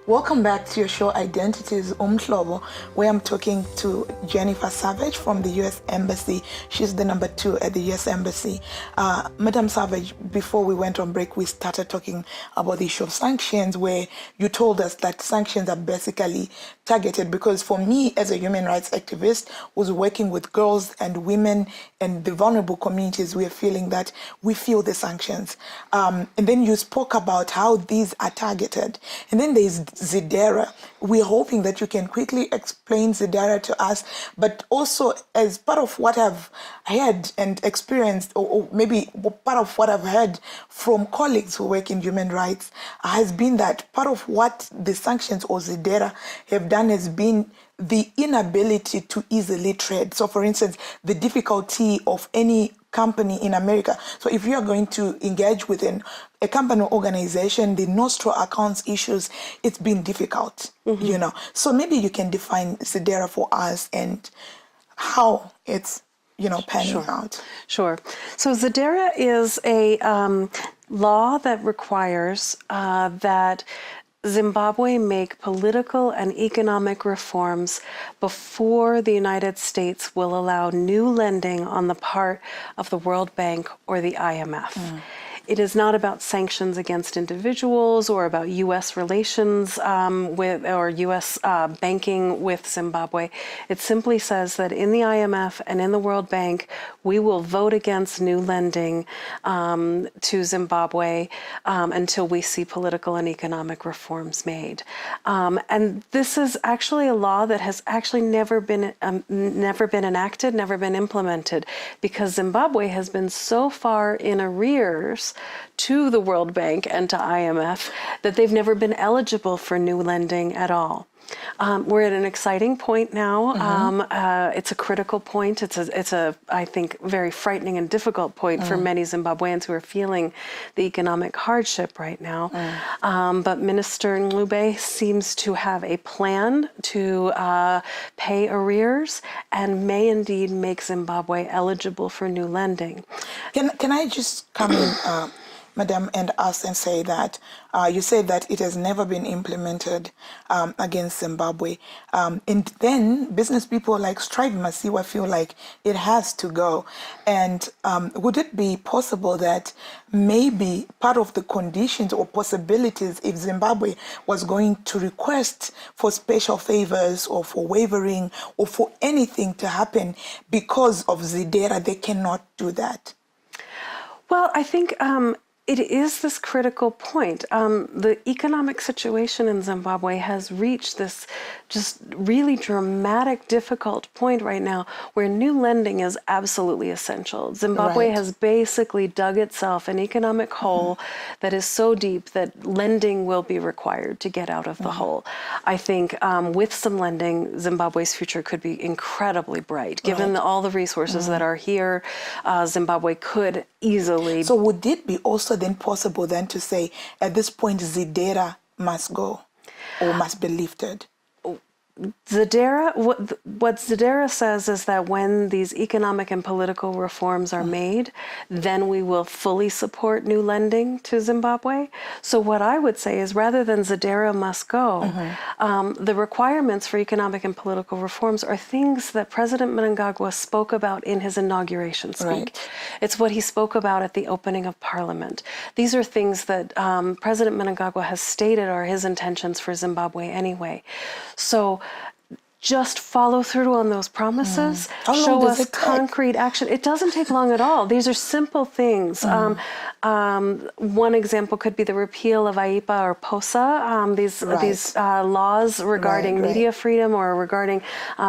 Welcome back to your show, Identities Umhlobo, where I'm talking to Jennifer Savage from the US Embassy. She's the number 2 at the US Embassy. Madam Savage, before we went on break, we started talking about the issue of sanctions, where you told us that sanctions are basically targeted, because for me, as a human rights activist who's working with girls and women and the vulnerable communities, we are feeling that we feel the sanctions. And then you spoke about how these are targeted. And then there's ZIDERA. We're hoping that you can quickly explain ZIDERA to us, but also as part of what I've heard and experienced, or maybe part of what I've heard from colleagues who work in human rights, has been that part of what the sanctions or ZIDERA have done has been the inability to easily trade. So for instance, the difficulty of any company in America. So if you are going to engage within a company or organization, the nostro accounts issues, it's been difficult, you know. So maybe you can define ZIDERA for us and how it's, you know, panning out. Sure. So ZIDERA is a law that requires that Zimbabwe make political and economic reforms before the United States will allow new lending on the part of the World Bank or the IMF. It is not about sanctions against individuals or about U.S. relations or U.S. banking with Zimbabwe. It simply says that in the IMF and in the World Bank, we will vote against new lending to Zimbabwe until we see political and economic reforms made. And this is actually a law that has actually never been enacted, never been implemented, because Zimbabwe has been so far in arrears to the World Bank and to IMF that they've never been eligible for new lending at all. We're at an exciting point now. It's a critical point. It's a I think, very frightening and difficult point for many Zimbabweans who are feeling the economic hardship right now. But Minister Ngube seems to have a plan to pay arrears and may indeed make Zimbabwe eligible for new lending. Can I just come in, Madam, and ask and say that you said that it has never been implemented against Zimbabwe. And then business people like Strive Masiwa feel like it has to go. And would it be possible that maybe part of the conditions or possibilities, if Zimbabwe was going to request for special favors or for wavering or for anything to happen because of ZIDERA, they cannot do that? Well, I think it is this critical point. The economic situation in Zimbabwe has reached this just really dramatic, difficult point right now where new lending is absolutely essential. Zimbabwe has basically dug itself an economic hole that is so deep that lending will be required to get out of the hole. I think with some lending, Zimbabwe's future could be incredibly bright. Given all the resources that are here, Zimbabwe could easily... So would it be also then possible then to say, at this point, ZIDERA must go or must be lifted? ZIDERA, what ZIDERA says is that when these economic and political reforms are made, then we will fully support new lending to Zimbabwe. So what I would say is, rather than ZIDERA must go, the requirements for economic and political reforms are things that President Mnangagwa spoke about in his inauguration speech. It's what he spoke about at the opening of Parliament. These are things that President Mnangagwa has stated are his intentions for Zimbabwe anyway. So just follow through on those promises, show us concrete action. It doesn't take long at all. These are simple things. One example could be the repeal of AIPA or POSA, these laws regarding media freedom or regarding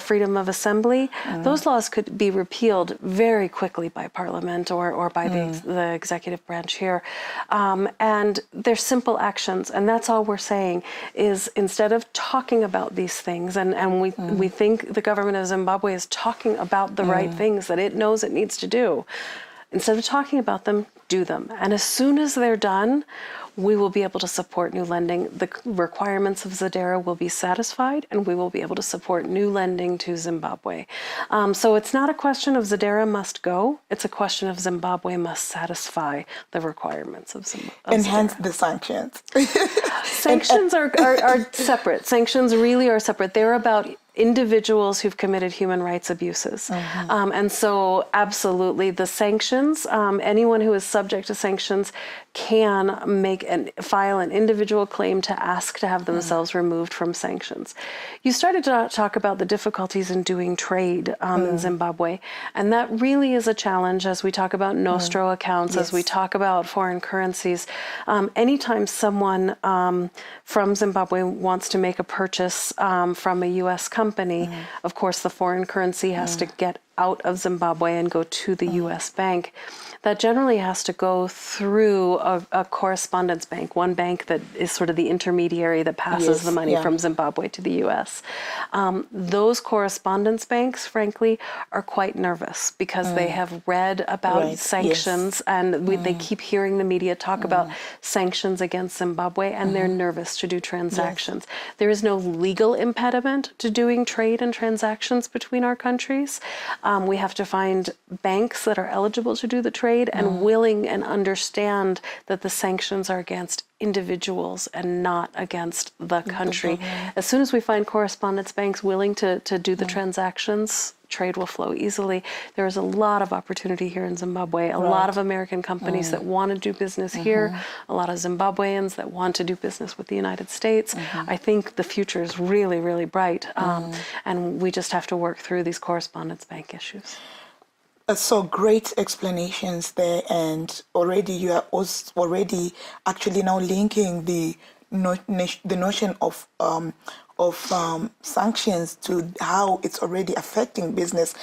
freedom of assembly. Those laws could be repealed very quickly by Parliament or by the executive branch here. And they're simple actions, and that's all we're saying is, instead of talking about these things, and we think the government of Zimbabwe is talking about the right things that it knows it needs to do, instead of talking about them, do them. And as soon as they're done, we will be able to support new lending. The requirements of ZIDERA will be satisfied, and we will be able to support new lending to Zimbabwe. So it's not a question of ZIDERA must go. It's a question of Zimbabwe must satisfy the requirements of Zimbabwe. And hence the sanctions. Sanctions are separate. Sanctions really are separate. They're about individuals who've committed human rights abuses. And so absolutely the sanctions, anyone who is subject to sanctions can file an individual claim to ask to have themselves removed from sanctions. You started to talk about the difficulties in doing trade in Zimbabwe, and that really is a challenge as we talk about nostro accounts, as we talk about foreign currencies. Anytime someone from Zimbabwe wants to make a purchase from a U.S. company, of course the foreign currency has to get out of Zimbabwe and go to the U.S. bank. That generally has to go through a correspondence bank, one bank that is sort of the intermediary that passes the money from Zimbabwe to the U.S. Those correspondence banks, frankly, are quite nervous because they have read about sanctions and they keep hearing the media talk about sanctions against Zimbabwe, and they're nervous to do transactions. There is no legal impediment to doing trade and transactions between our countries. We have to find banks that are eligible to do the trade and willing and understand that the sanctions are against individuals and not against the country. As soon as we find correspondence banks willing to do the transactions, trade will flow easily. There is a lot of opportunity here in Zimbabwe, a lot of American companies that want to do business here, a lot of Zimbabweans that want to do business with the United States. I think the future is really, really bright, and we just have to work through these correspondence bank issues. So great explanations there, and already you are already actually now linking the notion of sanctions to how it's already affecting business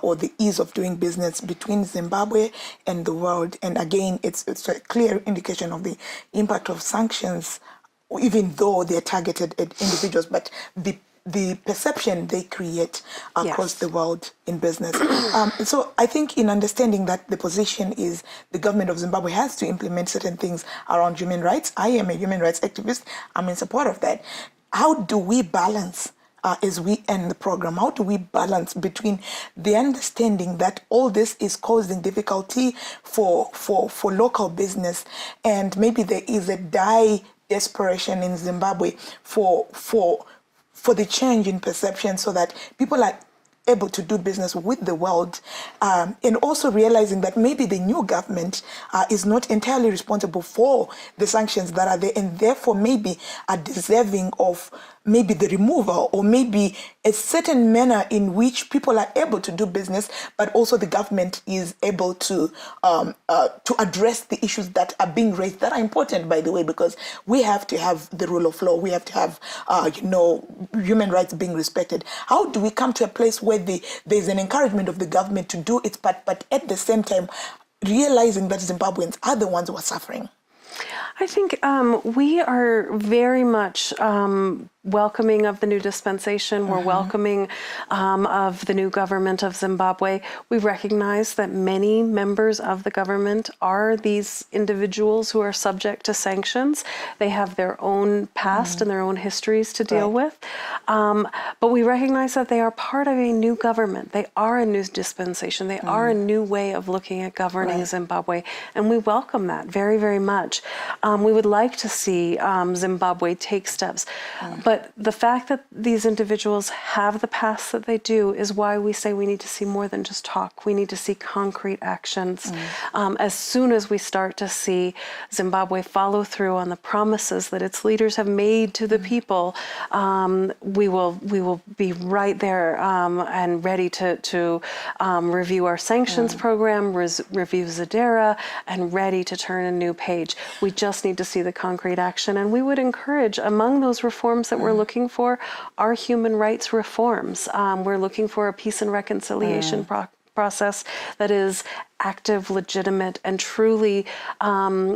or the ease of doing business between Zimbabwe and the world. And again, it's a clear indication of the impact of sanctions, even though they're targeted at individuals, but the perception they create across the world in business. So I think in understanding that the position is the government of Zimbabwe has to implement certain things around human rights. I am a human rights activist. I'm in support of that. How do we balance, as we end the program, how do we balance between the understanding that all this is causing difficulty for local business, and maybe there is a desperation in Zimbabwe for the change in perception so that people are able to do business with the world, and also realizing that maybe the new government is not entirely responsible for the sanctions that are there, and therefore maybe are deserving of maybe the removal, or maybe a certain manner in which people are able to do business, but also the government is able to address the issues that are being raised, that are important, by the way, because we have to have the rule of law, we have to have human rights being respected. How do we come to a place where there's an encouragement of the government to do its part, but at the same time realizing that Zimbabweans are the ones who are suffering? I think we are very much welcoming of the new dispensation. We're welcoming of the new government of Zimbabwe. We recognize that many members of the government are these individuals who are subject to sanctions. They have their own past and their own histories to deal with. But we recognize that they are part of a new government. They are a new dispensation. They are a new way of looking at governing Zimbabwe. And we welcome that very, very much. We would like to see Zimbabwe take steps. But the fact that these individuals have the past that they do is why we say we need to see more than just talk. We need to see concrete actions. As soon as we start to see Zimbabwe follow through on the promises that its leaders have made to the people, we will be right there and ready to review our sanctions program, review ZIDERA, and ready to turn a new page. We just need to see the concrete action, and we would encourage, among those reforms that we're looking for, are human rights reforms. We're looking for a peace and reconciliation process that is active, legitimate, and truly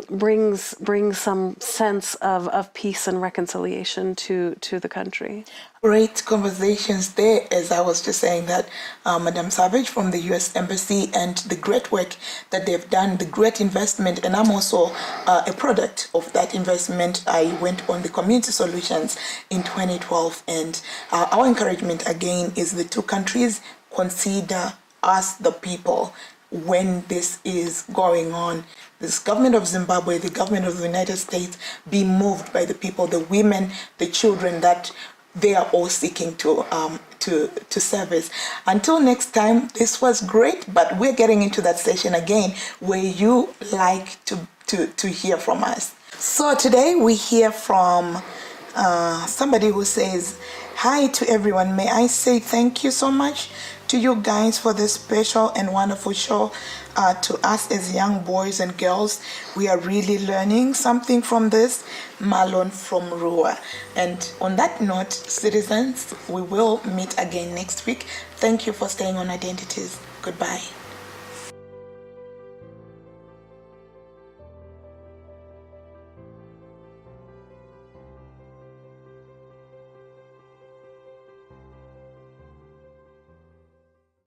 brings some sense of peace and reconciliation to the country. Great conversations there, as I was just saying that Madam Savage from the US Embassy and the great work that they've done, the great investment, and I'm also a product of that investment. I went on the community solutions in 2012, and our encouragement again is the two countries consider us the people when this is going on. This government of Zimbabwe, the government of the United States, be moved by the people, the women, the children that they are all seeking to service. Until next time, this was great, but we're getting into that session again where you like to hear from us. So today we hear from somebody who says, "Hi to everyone. May I say thank you so much to you guys for this special and wonderful show. To us as young boys and girls, we are really learning something from this." Marlon from Rua. And on that note, citizens, we will meet again next week. Thank you for staying on Identities. Goodbye.